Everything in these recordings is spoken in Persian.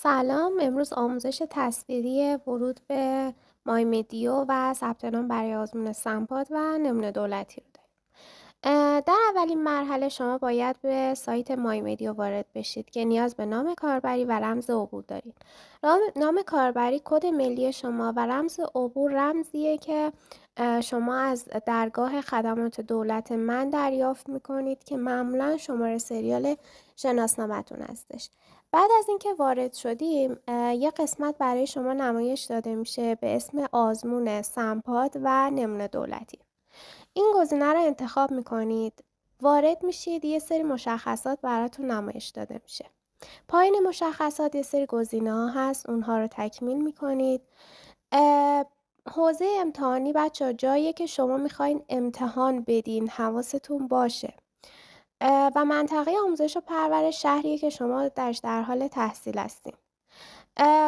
سلام، امروز آموزش تصویری ورود به مایمدیو و ثبت نام برای آزمون سمپاد و نمونه دولتی رو داریم. در اولین مرحله شما باید به سایت مایمدیو وارد بشید که نیاز به نام کاربری و رمز عبور دارید. نام کاربری کد ملی شما و رمز عبور رمزیه که شما از درگاه خدمات دولت من دریافت میکنید که معمولا شماره سریال شناسنامه‌تون هستش. بعد از اینکه وارد شدیم یه قسمت برای شما نمایش داده میشه به اسم آزمون سمپاد و نمونه دولتی. این گزینه رو انتخاب میکنید، وارد میشید، یه سری مشخصات براتون نمایش داده میشه. پایین مشخصات یه سری گزینه‌ها هست، اونها رو تکمیل میکنید. حوزه امتحانی بچه‌ها جاییه که شما میخواین امتحان بدین، حواستون باشه. و منطقه آموزش و پرورش شهریه که شما در حال تحصیل هستین.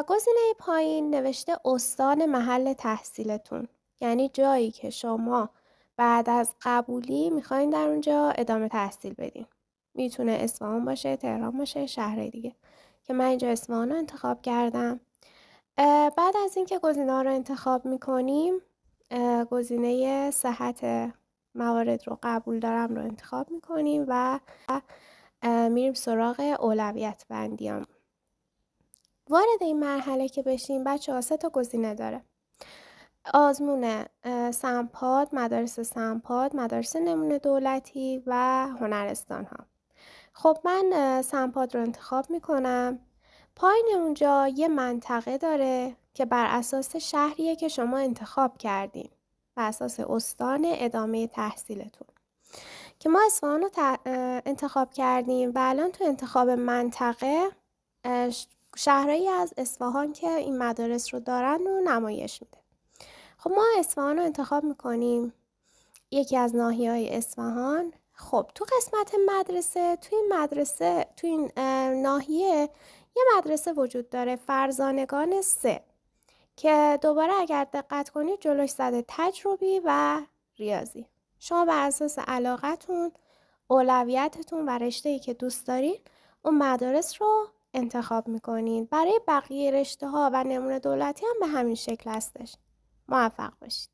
گزینه پایین نوشته استان محل تحصیلتون، یعنی جایی که شما بعد از قبولی میخواین در اونجا ادامه تحصیل بدین. میتونه اصفهان باشه، تهران باشه، شهرهای دیگه که من اینجا اصفهان رو انتخاب کردم. بعد از اینکه گزینه رو انتخاب میکنیم گزینه صحت موارد رو قبول دارم رو انتخاب میکنیم و میریم سراغ اولویت بندیام. وارد این مرحله که بشیم بچه‌ها 3 تا گزینه داره: آزمون سمپاد، مدارس نمونه دولتی و هنرستان ها. خب من سمپاد رو انتخاب میکنم. پایین اونجا یه منطقه داره که بر اساس شهریه که شما انتخاب کردین، بر اساس استان ادامه تحصیلتون، که ما اصفهان رو انتخاب کردیم و الان تو انتخاب منطقه شهرهایی از اصفهان که این مدارس رو دارن رو نمایش میده. خب ما اصفهان رو انتخاب میکنیم، یکی از ناحیه‌های اصفهان. خب تو قسمت مدرسه، تو این ناحیه یه مدرسه وجود داره، فرزانگان 3، که دوباره اگر دقت کنید جلوش زده تجربی و ریاضی. شما بر اساس علاقتون، اولویتتون و رشته‌ای که دوست دارین اون مدارس رو انتخاب میکنین. برای بقیه رشته ها و نمونه دولتی هم به همین شکل هستش. موفق باشید.